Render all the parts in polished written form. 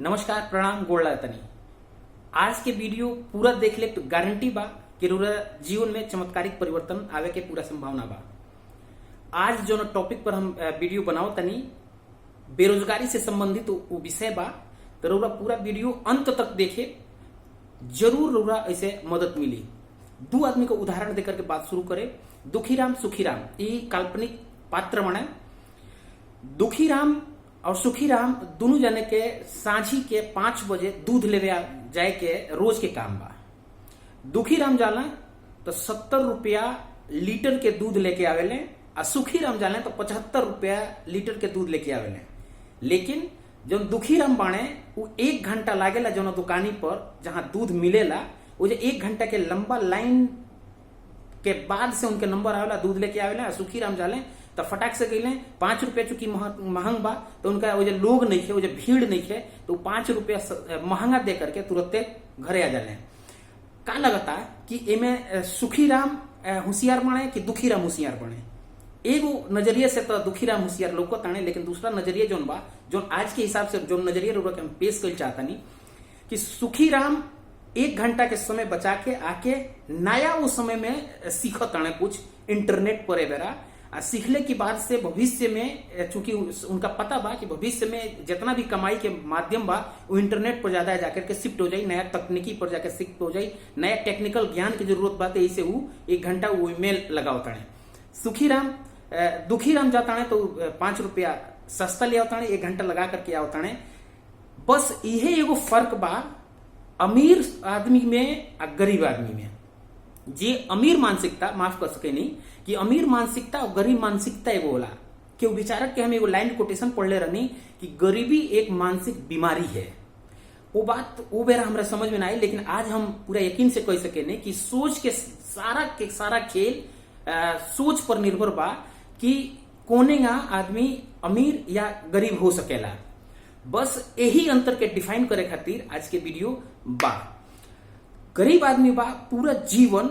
नमस्कार, प्रणाम, गोड़ तनी। आज के वीडियो पूरा देख ले तो गारंटी बा कि रउरा जीवन में चमत्कारिक परिवर्तन आवे के पूरा संभावना बा। आज जो टॉपिक पर हम वीडियो बनाओ तनी बेरोजगारी से संबंधित वो विषय बा, तो रउरा पूरा वीडियो अंत तक देखे, जरूर रउरा ऐसे मदद मिली। दो आदमी को उदाहरण देकर के बात शुरू करे। दुखीराम सुखीराम ये काल्पनिक पात्र बने। दुखीराम और सुखीराम दोनों जने के सांझी के 5 बजे दूध लेवे जाए के रोज के काम बा। दुखीराम जाला तो 70 रुपया लीटर के दूध लेके आवेले और सुखीराम जाले तो 75 रुपया लीटर के दूध लेके आवेले। लेकिन जो दुखीराम बाणे वो 1 घंटा लागेला जो दुकानी पर जहां दूध मिलेला, वो जो 1 घंटा के लंबा लाइन के बाद से उनके नंबर आवेला, दूध लेके आवेला। और सुखीराम जाले तो फटाक से गईले। 5 रुपया चूंकि महंग बा तो उनका वो जो लोग नहीं थे, वो जो भीड़ नहीं थे, तो 5 रुपया महंगा दे करके तुरंते घरे आ जाले। का लगता कि एमे सुखीराम होशियार बने कि दुखीराम होशियार बने? एगो नजरिए से तो दुखीराम होशियार लौकत आने, लेकिन दूसरा नजरिया जोन बा, जो आज के हिसाब से जो नजरिया हम पेश कर चाहता नहीं कि सुखीराम 1 घंटा के समय बचा के आके नया उस समय में सीखत आने कुछ इंटरनेट पर बेरा। सीखने के बाद से भविष्य में, चूंकि उनका पता बा कि भविष्य में जितना भी कमाई के माध्यम बा वो इंटरनेट पर ज्यादा जाकर के शिफ्ट हो जाए, नया तकनीकी पर जाकर शिफ्ट हो जाए, नया टेक्निकल ज्ञान की जरूरत बा। तो इसे वो 1 घंटा वो ईमेल लगावता है। सुखीराम दुखीराम जाता है तो 5 रुपया सस्ता ले आता है, 1 घंटा लगा करके आवता है। बस यही एगो फर्क बा अमीर आदमी में और गरीब आदमी में। जे अमीर मानसिकता, माफ कर सके नहीं कि अमीर मानसिकता और गरीब मानसिकता एगो होला कि वो विचारक के हम एगो लाइन कोटेशन पढ़ ले रहनी कि गरीबी एक मानसिक बीमारी है। वो बात वो बेरा हमरा समझ में ना आई, लेकिन आज हम पूरा यकीन से कह सके नहीं कि सोच के सारा खेल सोच पर निर्भर बा कि कोनेगा आदमी अमीर या गरीब हो सकेला। बस यही अंतर के डिफाइन करे खातिर आज के वीडियो बा। गरीब आदमी बा पूरा जीवन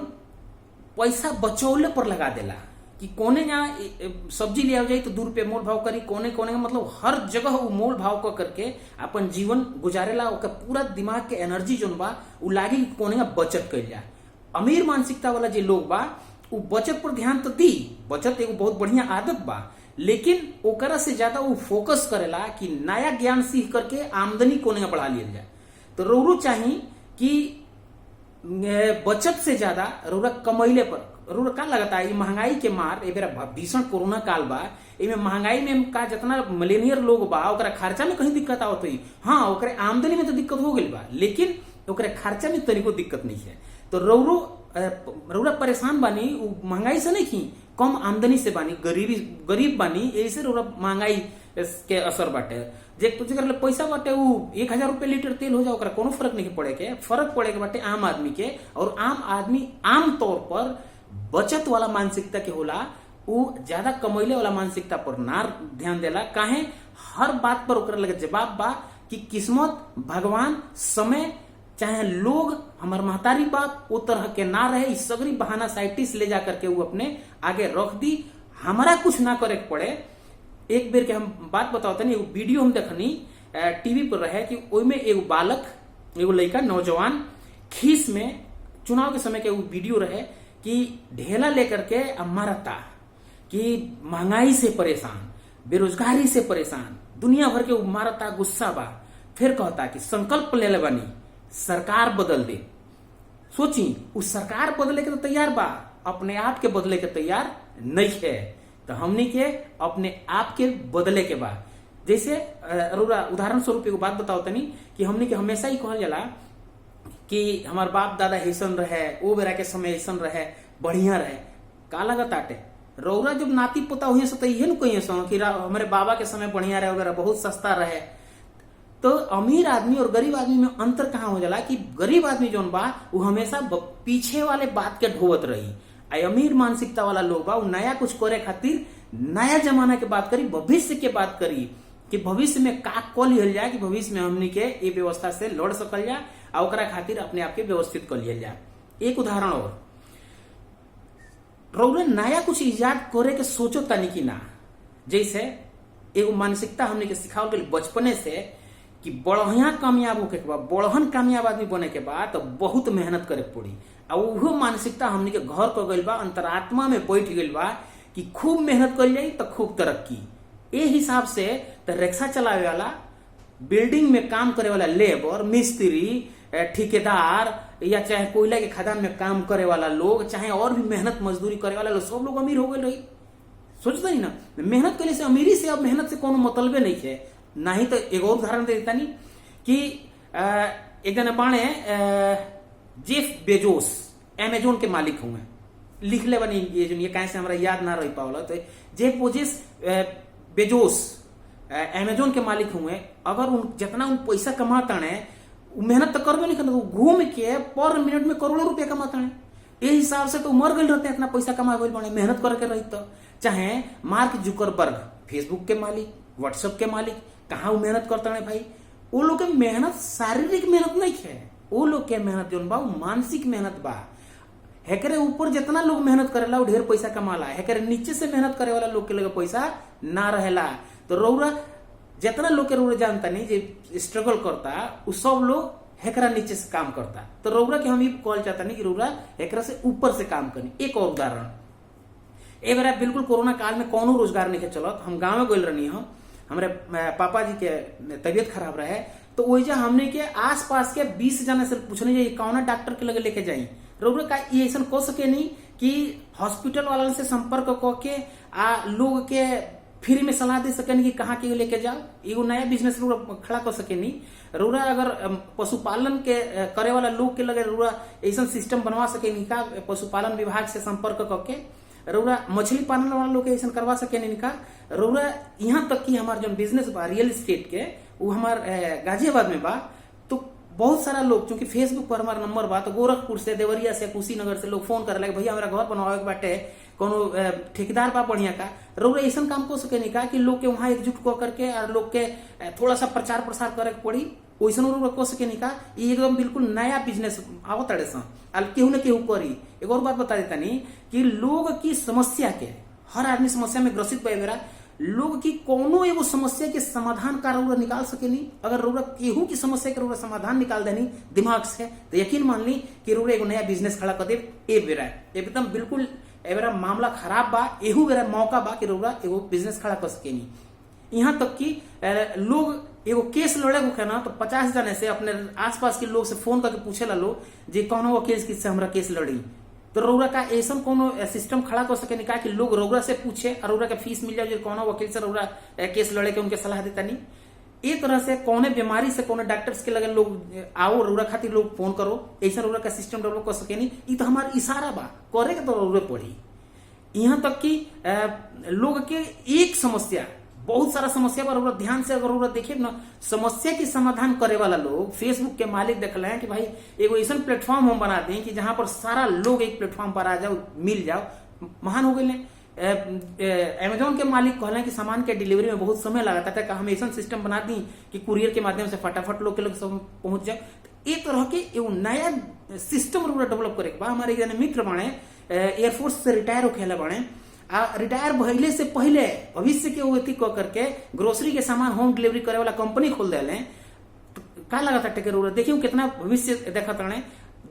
पैसा बचौले पर लगा देला कि कोने यहाँ सब्जी ले जाए तो 2 रुपये मोल भाव करी, कोने कोने मतलब हर जगह वो मोल भाव कर करके अपन जीवन गुजारेला। ओकर पूरा दिमाग के एनर्जी जोन बा वो लागी कोने का बचत कर जा। अमीर मानसिकता वाला जे लोग बा वो बचत पर ध्यान तो दी, बचत एगो बहुत बढ़िया आदत बा, लेकिन ओकरा से ज्यादा वो फोकस करेला कि नया ज्ञान सीख करके आमदनी कोने का बढ़ा लिया जाए। तो रोरू चाहिए कि बचत से ज्यादा रउरा कमैले पर रउरा का लगता है। महंगाई के मार ए बेरा भीषण कोरोना काल बा, एमे महंगाई में का जितना मिलेनियर लोग बा ओकरा खर्चा में कहीं दिक्कत आवत हुई। हाँ, ओकरे आमदनी में तो दिक्कत हो गई बा, लेकिन ओकरे खर्चा में तनिको दिक्कत नहीं है। तो रउरा परेशान बानी महंगाई से नहीं की, कम आमदनी से बानी, गरीब बानी, ऐसे रउरा महंगाई के असर बाटे। जे तुझे कर पैसा बाटे वो 1000 रुपये लीटर तेल हो जाओ, ओकरा कोनो फर्क नहीं पड़े के। फर्क पड़े के बाटे आम आदमी के। और आम आदमी आम तौर पर बचत वाला मानसिकता के होला, वो ज्यादा कमैले वाला मानसिकता पर ना ध्यान देला। काहे? हर बात पर ओकरा लगे जवाब बा कि किस्मत, भगवान, समय, चाहे लोग, हमार महतारी बाप वो तरह के ना रहे। इस सगरी बहाना साइटिस ले जा करके वो अपने आगे रख दी, हमारा कुछ ना करे पड़े। एक बेर के हम बात बताओ तनी, वीडियो हम देखनी टीवी पर रहे कि ओइमे एगो बालक, एगो लड़का, नौजवान खीस में चुनाव के समय के वो वीडियो रहे कि ढेला लेकर के मारता कि महंगाई से परेशान, बेरोजगारी से परेशान, दुनिया भर के वो मारता, गुस्सा बा। फिर कहता कि संकल्प ले ले बनी, सरकार बदल दे। सोची उस सरकार बदले के तो तैयार बा, अपने आप के बदले के तैयार नहीं है। तो हमने के अपने आप के बदले के बाद, जैसे उदाहरण स्वरूप एगो बात बताओ तनी कि हमने के हमेशा ही कहल जाला कि हमार बाप दादा ऐसन रहे, वो बेरा के समय ऐसन रहे, बढ़िया रहे। का लगत आटे रौरा जब नाती पोता हुए से तो इहे न कहिए सो कि हमारे बाबा के समय बढ़िया रहे वगैरह, बहुत सस्ता रहे। तो अमीर आदमी और गरीब आदमी में अंतर कहाँ हो जाला कि गरीब आदमी जोन बा वो हमेशा पीछे वाले बात के ढोवत रही। अमीर मानसिकता वाला लोग बा वो नया कुछ करे खातिर नया जमाना के बात करी, भविष्य के बात करी कि भविष्य में का कल लिहल जाए, कि भविष्य में हमनी के ये व्यवस्था से लड़ सकल जाए और ओकरा खातिर अपने आप के व्यवस्थित कर लिया जाए। एक उदाहरण और, रउरा नया कुछ इजाद करे के सोचो तनी कि ना। जैसे एगो मानसिकता हमने के सिखावल गई बचपने से कि बढ़िया कामयाब होके के बाद, बढ़हन कामयाब आदमी बने के बाद तो बहुत मेहनत करे पड़ी। और वो मानसिकता हमनी के घर को गइल बा, अंतरात्मा में बैठ गइल बा कि खूब मेहनत कर जाई तो खूब तरक्की। ए हिसाब से तो रिक्शा चलावे वाला, बिल्डिंग में काम करे वाला लेबर, मिस्त्री, ठेकेदार या चाहे कोयला के खदान में काम करे वाला लोग, चाहे और भी मेहनत मजदूरी करे वाला लोग, सब लोग अमीर हो गए रही। सोचता ही ना, मेहनत करने से, अमीरी से, अब मेहनत से कोनो मतलबे नहीं है। नहीं तो एक और उदाहरण दे देता नहीं कि एक जन बाणे जेफ बेजोस, अमेजोन के मालिक हुए, लिख ले बनी ये कहीं से हमारा याद ना रह पावला। तो जेफ बेजोस अमेजोन के मालिक हुए, अगर जितना उन पैसा कमाता है, मेहनत तो करबे नहीं करता, घूम के पर मिनट में करोड़ों रुपया कमाता है। ये हिसाब से तो मर गए रहते हैं, इतना पैसा कमा गए बने, मेहनत करके रही। तो चाहे मार्क जुकरबर्ग, फेसबुक के मालिक, व्हाट्सएप के मालिक, कहाँ वो मेहनत करता है भाई? वो लोग के मेहनत शारीरिक मेहनत नहीं है, वो लोग के मेहनत जो बा मानसिक मेहनत बा। हेकरे ऊपर जितना लोग मेहनत करेला वो ढेर पैसा कमाला, हेकरे नीचे से मेहनत करे वाला लोग के लगे पैसा ना रहेला। तो रौरा जितना लोग के रौरा जानता नहीं जो स्ट्रगल करता, वो सब लोग हेकरा नीचे से काम करता। तो रौरा के हम ये कहल चाहता नहीं कि रौरा हेकरा से ऊपर से काम करी। एक और उदाहरण, ए बेरा बिल्कुल कोरोना काल में कोनो रोजगार नहीं चलत, हम गाँव में गइल रहनी हम, हमारे पापा जी के तबियत खराब रहे, तो वही हमने के आस पास के 20 जने से पूछने जाइए कौन डॉक्टर के लगे लेके जाई। रौरा का ये ऐसा कह सके नहीं कि हॉस्पिटल वाला से संपर्क करके लोग के फ्री में सलाह दे सके नहीं कि कहाँ के लेके जाओ। एगो नया बिजनेस खड़ा कर सके नहीं। रौरा अगर पशुपालन के करे वाला लोग के लगे रौरा ऐसा सिस्टम बनवा सके नहीं का, पशुपालन विभाग से संपर्क करके रौरा मछली पालन वाला लोग ऐसा करवा सके नहीं का। रौरा यहाँ तक कि हमारे जो बिजनेस बा रियल एस्टेट के, वो हमार गाजियाबाद में बा, तो बहुत सारा लोग, चूंकि फेसबुक पर हमारा नंबर बा, तो गोरखपुर से, देवरिया से, कुशीनगर से लोग फोन करे लगे, भैया हमारा घर बनवावे के बाटे, कोनो ठेकेदार बा बढ़िया का। रौरा ऐसा काम कर सके नहीं का कि लोग के वहां एकजुट कर करके और लोग के थोड़ा सा प्रचार प्रसार करे के पड़ी, वैसा रौरा कर सके नहीं का। ये एकदम बिल्कुल नया बिजनेस आवत अड़े सा, केहू न केहू करी। एक और बात बता देता नहीं कि लोग की समस्या के, हर आदमी समस्या में ग्रसित पाए बेरा, लोग की कोनो एगो समस्या के समाधान का रौरा निकाल सके नहीं। अगर रौरा केहू की समस्या के रौरा समाधान निकाल देनी दिमाग से, तो यकीन मान ली कि रौरा एगो नया बिजनेस खड़ा कर दे। ए बेरा एकदम बिल्कुल ए बेरा मामला खराब बा, एहू बेरा मौका बा कि रौरा एगो बिजनेस खड़ा कर सके नहीं। यहाँ तक कि लोग एगो केस लड़े हो ना, तो 50 जने से अपने आसपास के लोग से फोन करके पूछेला लोग जे कौन वकील किससे हमरा केस लड़ी। तो रौरा का ऐसा कोनो सिस्टम खड़ा कर सके नहीं का कि लोग रौरा से पूछे और रौरा के फीस मिल जाए, जो कौन वकील से रौरा केस लड़े के उनके सलाह देता नहीं। एक तरह से कौने बीमारी से कौने डॉक्टर्स के लगे लोग आओ रौरा खातिर लोग फोन करो, ऐसा रौरा का सिस्टम डेवलप कर सके नहीं। ये तो हमारा इशारा बा, करे के तो रौरे पड़ी। यहाँ तक कि लोग के एक समस्या, बहुत सारा समस्या पर ध्यान से अगर देखे ना, समस्या की समाधान करे वाला लोग फेसबुक के मालिक देख रहे हैं कि भाई एगो ऐसा प्लेटफॉर्म हम बना दें कि जहां पर सारा लोग एक प्लेटफॉर्म पर आ जाओ, मिल जाओ, महान हो गए। अमेजोन के मालिक कहले कि सामान के डिलीवरी में बहुत समय लगता था, हम ऐसा सिस्टम बना दी कि कुरियर के माध्यम से फटाफट लोग के लोग सब पहुंच जाए। तो एक तरह के एगो नया सिस्टम डेवलप करे के बा। हमारे एक मित्र बने एयरफोर्स से रिटायर होके बने, रिटायर भइले से पहले भविष्य के व्यक्ति कह करके ग्रोसरी के सामान होम डिलीवरी करे वाला कंपनी खोल दिले। तो का लगा था टेकर देखियो कितना भविष्य देखा तड़े।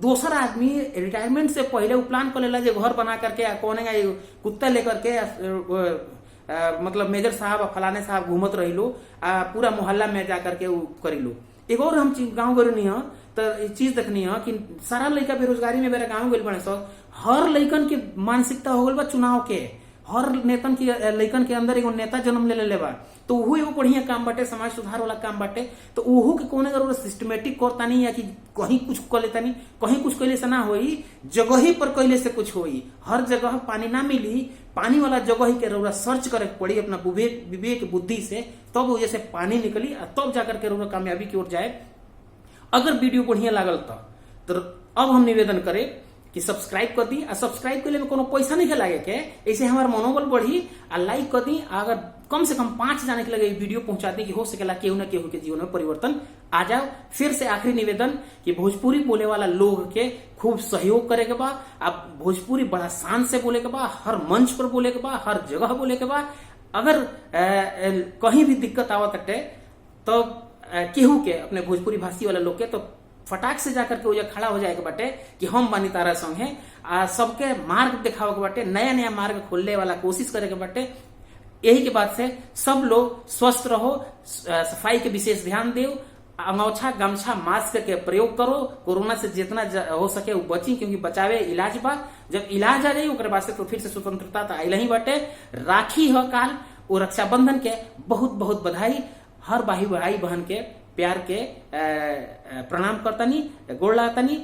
दोसर आदमी रिटायरमेंट से पहले वो प्लान कर लेला, घर बना करके कौन कुत्ता लेकर के मतलब मेजर साहब फलाने साहब घूमत रही लो, पूरा मोहल्ला में जाकर के करी लो। एक और हम गाँव गए नहीं है तो चीज देखनी है कि सारा लड़का बेरोजगारी में मेरा गाँव गए बने सब, हर लड़कन के मानसिकता हो गई बा चुनाव के, हर नेतन की लड़कन के अंदर एगो नेता जन्म ले बा। तो वो एगो बढ़िया काम बाटे, समाज सुधार वाला काम बाटे। तो ओहू के कोने जरूर सिस्टमेटिक करता नहीं है कि कहीं कुछ कर लेता नहीं, कहीं कुछ कैले से ना होई, जगह ही पर कैले से कुछ होई। हर जगह पानी ना मिली, पानी वाला जगह ही के रौरा सर्च करे पड़ी अपना विवेक बुद्धि से, तब वजह से पानी निकली और तब जाकर के रौरा कामयाबी की ओर जाए। अगर वीडियो बढ़िया लागल तो अब हम निवेदन करें कि सब्सक्राइब कर दी। सब्सक्राइब के लिए में कोनो पैसा नहीं लागे के, ऐसे हमारा मनोबल बढ़ी। आ लाइक कर दी, अगर कम से कम 5 जाने के लगे वीडियो पहुंचा दी कि हो सकेला केहू न केहू के जीवन में परिवर्तन आ जाओ। फिर से आखिरी निवेदन कि भोजपुरी बोले वाला लोग के खूब सहयोग करे के बा। अब भोजपुरी बड़ा शान से बोले के बा, हर मंच पर बोले के बा, हर जगह बोले के बा। अगर कहीं भी दिक्कत आवत हटे तो केहू के अपने भोजपुरी भाषी वाला लोग के तो फटाक से जाकर के वो खड़ा हो जाए के बाटे कि हम बानी तारा संग है, सबके मार्ग दिखावे के बाटे, नया नया मार्ग खोलने वाला कोशिश करे के बाटे। यही के बाद से सब लोग स्वस्थ रहो, सफाई के विशेष ध्यान दो, अंगोछा गमछा मास्क के प्रयोग करो, कोरोना से जितना हो सके वो बची, क्योंकि बचावे इलाज बा। जब इलाज आ जाए ओकरे बाद से तो फिर से स्वतंत्रता तो आइल ही बाटे। राखी हो काल, वो रक्षाबंधन के बहुत बहुत बधाई। हर भाई बहन के प्यार के प्रणाम करतनी, गोड़ लागतनी।